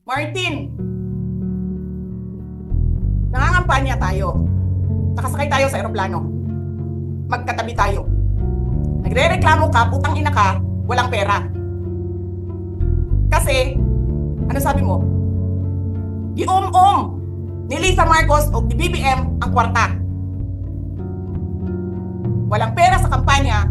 Martin, nangangampanya tayo. Nakasakay tayo sa eroplano. Magkatabi tayo. Nagre-reklamo ka, putang ina ka, walang pera. Kasi, ano sabi mo? Gium-um ni Lisa Marcos o ni BBM ang kwarta. Walang pera sa kampanya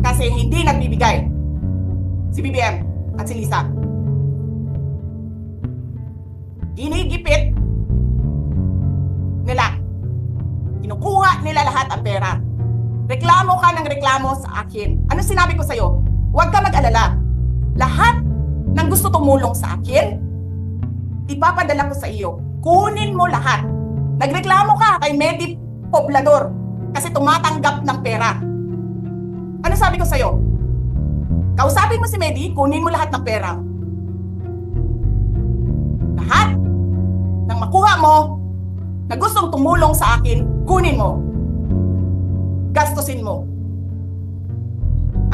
kasi hindi nagbibigay si BBM at si Lisa. Ginigipit nila. Kinukuha nila lahat ang pera. Reklamo ka ng reklamo sa akin. Ano sinabi ko sa'yo? Huwag ka mag-alala. Lahat ng gusto tumulong sa akin, ipapadala ko sa iyo. Kunin mo lahat. Nagreklamo ka kay Medi Poblador kasi tumatanggap ng pera. Ano sabi ko sa'yo? Kausapin mo si Medi, kunin mo lahat ng pera. Lahat ng makuha mo na gustong tumulong sa akin, kunin mo. Gastusin mo.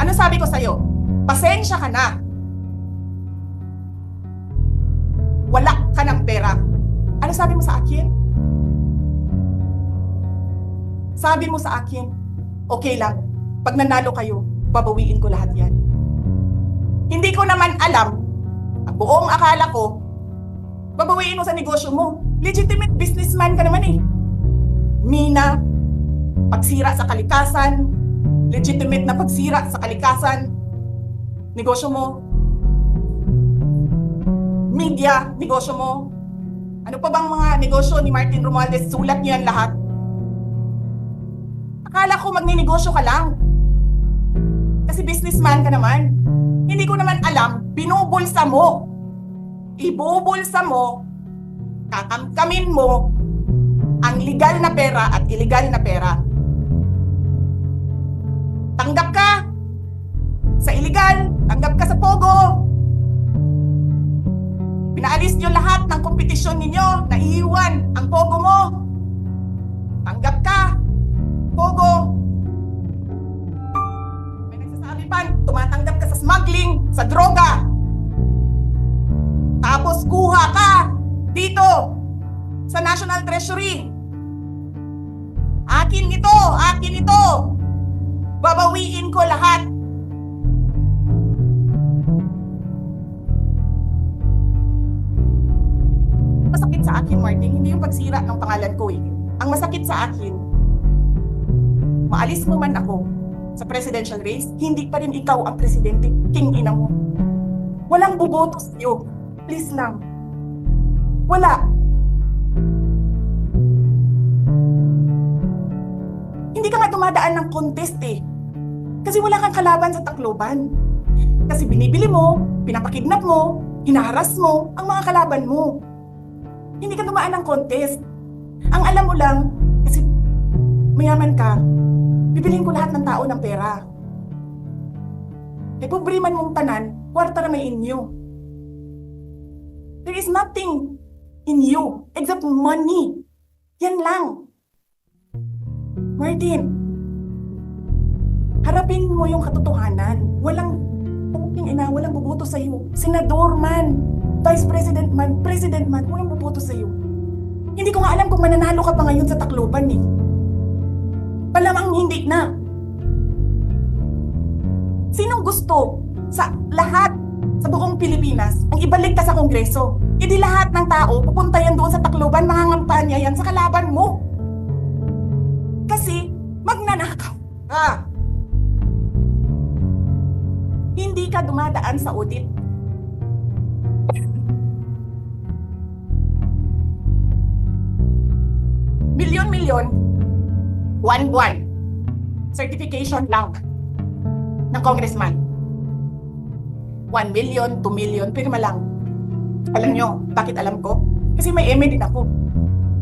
Ano sabi ko sa'yo? Pasensya ka na. Wala ka ng pera. Ano sabi mo sa akin? Sabi mo sa akin, okay lang. Pag nanalo kayo, babawiin ko lahat yan. Hindi ko naman alam, ang buong akala ko, babawiin mo sa negosyo mo. Legitimate businessman ka naman eh. Mina, pagsira sa kalikasan, legitimate na pagsira sa kalikasan, negosyo mo. Media, negosyo mo. Ano pa bang mga negosyo ni Martin Romualdez? Sulat niyo yan lahat. Akala ko magninegosyo ka lang. Kasi businessman ka naman. Hindi ko naman alam, binubulsa mo. Ibubulsa mo, kakamkamin mo, ang legal na pera at illegal na pera. Tanggap ka sa illegal, tanggap ka sa Pogo. Pinaalis nyo lahat ng kompetisyon ninyo, naiiwan ang Pogo mo. Tanggap ka, Pogo. May nagsasabi pa, tumatanggap ka sa smuggling, sa droga. Tapos kuha ka dito sa National Treasury. Akin ito, akin ito. Babawiin ko lahat. Masakit sa akin, Martin, hindi yung pagsira ng pangalan ko eh. Ang masakit sa akin, maalis mo man ako sa presidential race, hindi pa rin ikaw ang presidente, king ina mo. Walang boboto sa'yo. Please lang. Wala. Hindi ka nga dumadaan ng contest eh. Kasi wala kang kalaban sa Tacloban. Kasi binibili mo, pinapakidnap mo, hinaharas mo ang mga kalaban mo. Hindi ka dumaan ng contest. Ang alam mo lang, kasi mayaman ka, bibiliin ko lahat ng tao ng pera. E pobre man mong tanan, kwarta na may inyo. There is nothing in you except money. Yan lang. Martin, harapin mo yung katotohanan. Walang walang buboto sa'yo. Senador man, Vice President man, President man, walang buboto sa'yo. Hindi ko nga alam kung mananalo ka pa ngayon sa Tacloban eh. Palamang hindi na. Sinong gusto sa lahat sa buong Pilipinas ang ibalik ka sa Kongreso? E di lahat ng tao pupunta yan doon sa Tacloban, mangangampanya yan sa kalaban mo. Kasi magnanakaw ka. Hindi ka dumadaan sa audit. Milyon-milyon, buwan-buwan, certification lang ng congressman. 1 million, 2 million, pirma lang. Alam nyo, bakit alam ko? Kasi may MA din ako.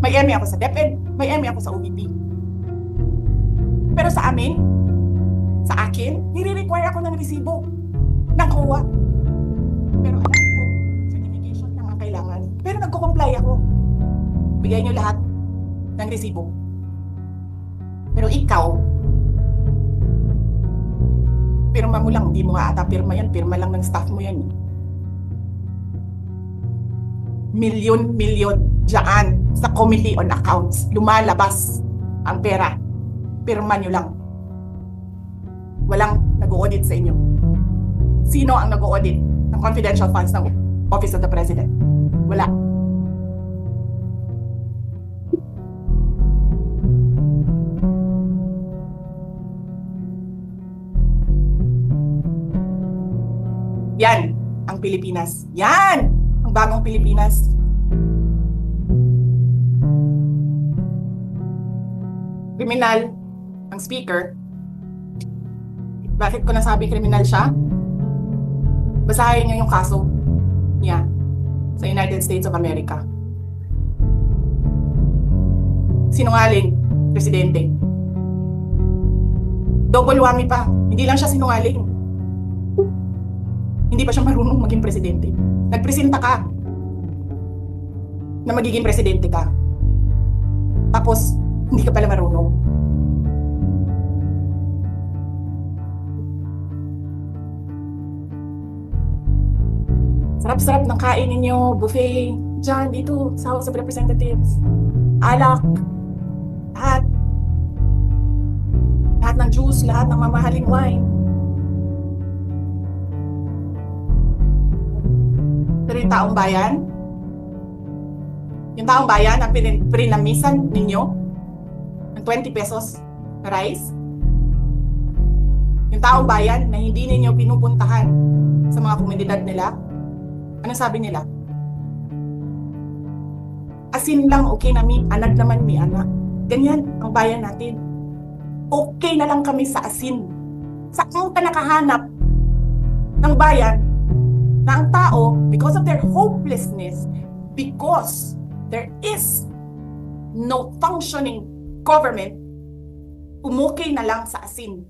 May MA ako sa DepEd, may MA ako sa OVP. Pero sa amin, sa akin, nire-require ako ng resibo ng COA. Pero alam ko, certification lang ang kailangan. Pero nagko-comply ako. Bigay nyo lahat ng resibo. Pero ikaw, pirma mo lang, hindi mo nga ata pirma yan, pirma lang ng staff mo yan. milyon dyan sa Committee on Accounts. Lumalabas ang pera. Pirma nyo lang. Walang nag-audit sa inyo. Sino ang nag-audit ng confidential funds ng Office of the President? Wala. Yan ang Pilipinas. Yan ang bagong Pilipinas. Kriminal ang speaker. Bakit ko nasabi kriminal siya? Basahin niyo yung kaso niya sa United States of America. Sinungaling, presidente. Double whammy pa. Hindi lang siya sinungaling. Hindi pa siya marunong maging presidente. Nagpresenta ka na magiging presidente ka. Tapos, hindi ka pala marunong. Sarap-sarap ng kain ninyo, buffet, dyan, dito, sa House of Representatives. Alak, lahat. Lahat ng juice, lahat ng mamahaling wine. Pero yung taong bayan, ang pinamisan ninyo ng 20 pesos na rice, yung taong bayan na hindi ninyo pinupuntahan sa mga komunidad nila, ano sabi nila? Asin lang, okay na mi, anak naman mi anak. Ganyan ang bayan natin. Okay na lang kami sa asin. Saan ka nakahanap ng bayan na ang tao, because of their hopelessness, because there is no functioning government, umukay na lang sa asin.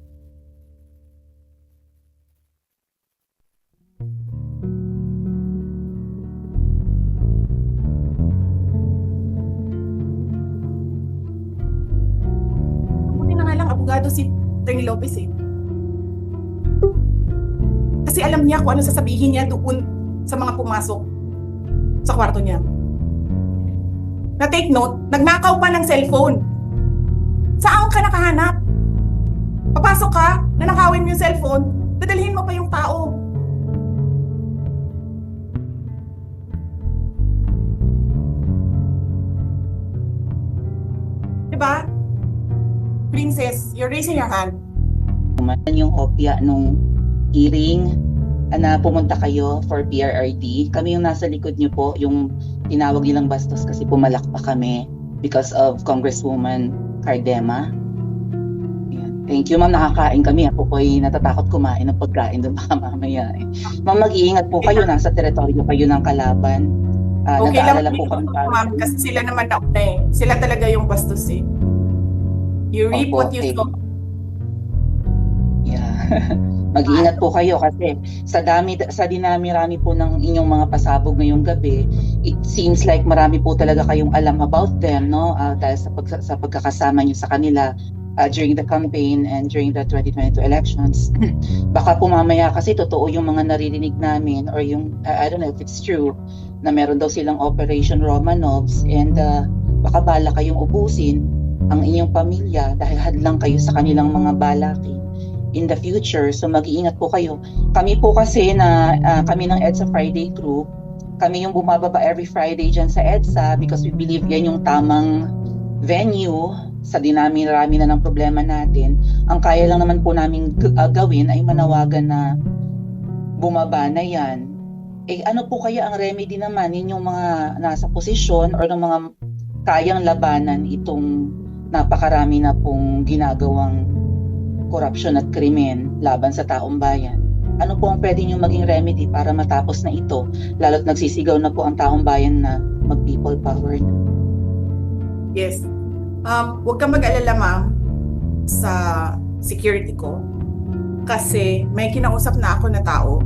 Buti na nga lang, abogado si Atty. Lopez eh. Kasi alam niya kung ano sasabihin niya doon sa mga pumasok sa kwarto niya. Na take note, nagnakaw pa ng cellphone. Saan ka nakahanap? Papasok ka, nanakawin mo yung cellphone, dadalhin mo pa yung tao. Diba? Princess, you're raising your hand. Yung opya nung hearing na pumunta kayo for PRRD. Kami yung nasa likod niyo po, yung tinawag nilang bastos kasi pumalak pa kami because of Congresswoman Cardema. Ayan. Thank you ma'am, nakakain kami. Ako po ay natatakot kumain ng pagkain doon baka mamaya. Ma'am, mag-iingat po kayo, nasa teritoryo kayo ng kalaban. Okay nag-aalala lang po kami ma'am, kasi sila naman na eh. Sila talaga yung bastos eh. You reap Opo, what you sow. Yeah. Mag-iingat po kayo kasi sa dinami-rami po ng inyong mga pasabog ngayong gabi, it seems like marami po talaga kayong alam about them, no? Dahil sa pagkakasama niyo sa kanila during the campaign and during the 2022 elections. Baka po mamaya kasi totoo yung mga naririnig namin or yung, I don't know if it's true, na meron daw silang Operation Romanovs and baka bala kayong ubusin ang inyong pamilya dahil hadlang kayo sa kanilang mga balakin in the future. So mag-iingat po kayo. Kami po kasi kami ng EDSA Friday Group, kami yung bumababa every Friday dyan sa EDSA because we believe yan yung tamang venue sa dinami-rami na ng problema natin. Ang kaya lang naman po namin gawin ay manawagan na bumaba na yan. Eh ano po kaya ang remedy naman ninyong mga nasa posisyon or ng mga kayang labanan itong napakarami na pong ginagawang korupsyon at krimen laban sa taong bayan? Ano po ang pwede nyo maging remedy para matapos na ito? Lalo't nagsisigaw na po ang taong bayan na mag-people power na. Yes. Huwag kang mag-alala ma'am sa security ko. Kasi may kinausap na ako na tao.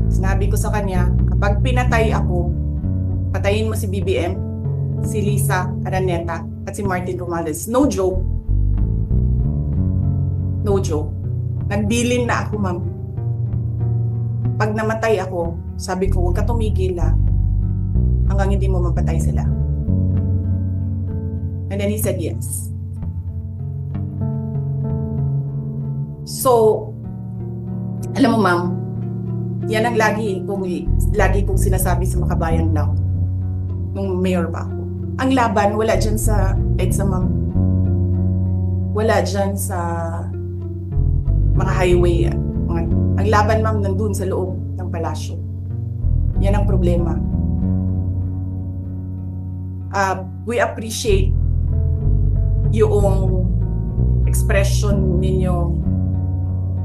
Sinabi ko sa kanya, kapag pinatay ako, patayin mo si BBM, si Lisa Araneta, at si Martin Romualdez. No joke. No joke. Nagbilin na ako, ma'am. Pag namatay ako, sabi ko, huwag ka tumigil hanggang hindi mo mapatay sila. And then he said yes. So, alam mo ma'am, yan ang lagi kong sinasabi sa Makabayan Law nung mayor pa ako. Ang laban, wala dyan sa EDSA ma'am. Wala dyan sa mga highway. Ang laban ma'am nandun sa loob ng palasyo. Yan ang problema. We appreciate yung expression ninyo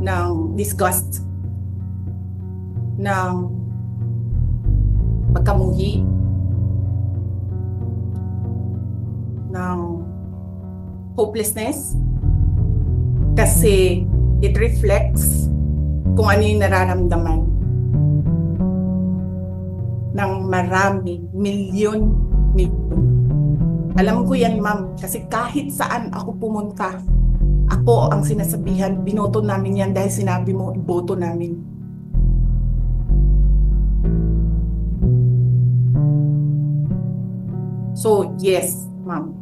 ng disgust, ng pagkamuhi, ng hopelessness, kasi it reflects kung ano yung nararamdaman ng marami, milyon. Alam ko yan ma'am, kasi kahit saan ako pumunta, ako ang sinasabihan, binoto namin yan dahil sinabi mo, iboto namin. So, yes, ma'am.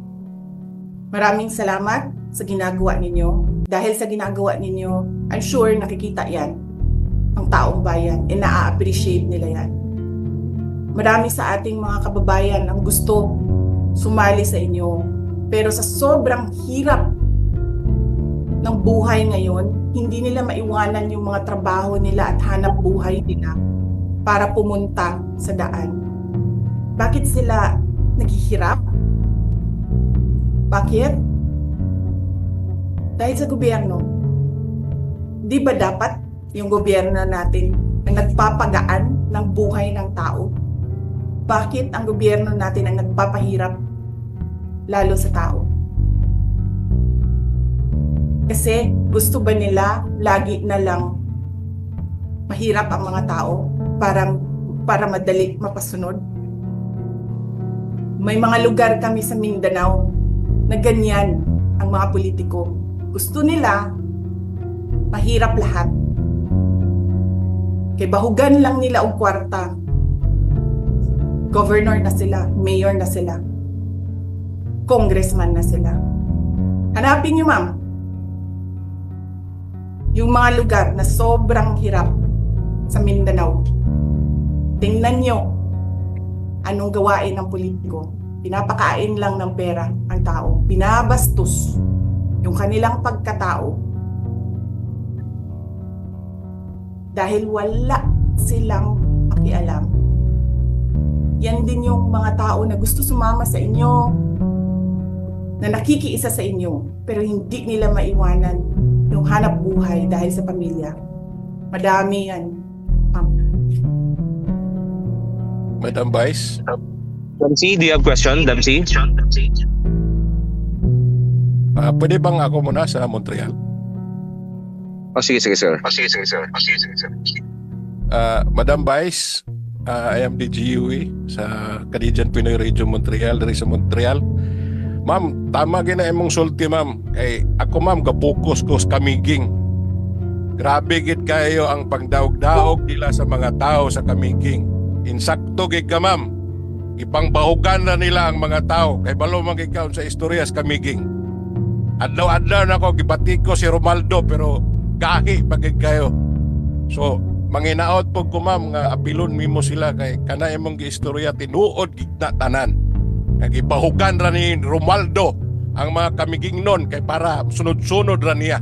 Maraming salamat sa ginagawa ninyo. Dahil sa ginagawa ninyo, I'm sure nakikita yan ang taong bayan, and na-appreciate nila yan. Marami sa ating mga kababayan ang gusto sumali sa inyo. Pero sa sobrang hirap ng buhay ngayon, hindi nila maiwanan yung mga trabaho nila at hanap buhay nila para pumunta sa daan. Bakit sila naghihirap? Bakit? Dahil sa gobyerno. Di ba dapat yung gobyerno natin ang nagpapagaan ng buhay ng tao? Bakit ang gobyerno natin ang nagpapahirap lalo sa tao? Kasi gusto ba nila lagi na lang mahirap ang mga tao para madali mapasunod? May mga lugar kami sa Mindanao na ganyan ang mga politiko. Gusto nila mahirap lahat. Kaya bahugan lang nila ang kwarta. Governor na sila, mayor na sila, congressman na sila. Hanapin niyo ma'am, yung mga lugar na sobrang hirap sa Mindanao. Tingnan nyo anong gawain ng politiko. Pinapakain lang ng pera ang tao. Binabastos yung kanilang pagkatao dahil wala silang pakialam. Yan din yung mga tao na gusto sumama sa inyo, na nakikiisa sa inyo, pero hindi nila maiwanan yung hanap buhay dahil sa pamilya. Madami yan. Madam Vice? Dempsey, do you have question? Dempsey? Pwede bang ako muna sa Montreal? Sige, sir. Madam Vice, I am the GUE sa Canadian Pinoy Region Montreal, dari sa Montreal. Ma'am, tama gina imong sulti ma'am. Kay ako ma'am, gapokus ko sa Kamiging. Grabe gid kayo ang pangdaog-daog nila sa mga tao sa Kamiging. Insakto gid ka ma'am. Ipangbahugan na nila ang mga tao. Kay balo man gid kaon sa istorya sa Kamiging. Adlaw-adlaw na ko gibati ko si Romaldo pero gahi pagid kayo. So, manginaot po ko ma'am nga apilon mimo sila kay kana imong giistorya tinuod gigna tanan. Nagibahugan ra ni Romaldo ang mga Kamiging non kay para sunod-sunod ra niya.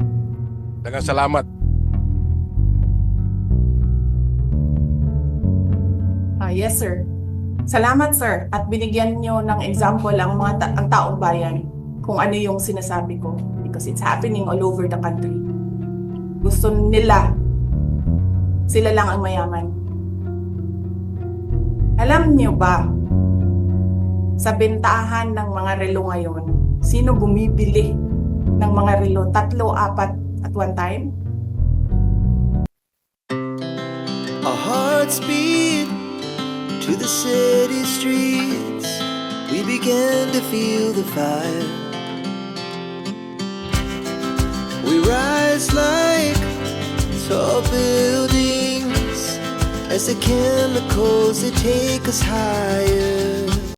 Daghang salamat. Yes sir. Salamat sir at binigyan nyo ng example ang ang taong bayan kung ano yung sinasabi ko because it's happening all over the country. Gusto nila sila lang ang mayaman. Alam niyo ba, sa bentahan ng mga relo ngayon, sino bumibili ng mga relo? 3, 4 at one time? Our hearts beat to the city streets. We began to feel the fire. We rise like tall buildings as the chemicals that take us higher.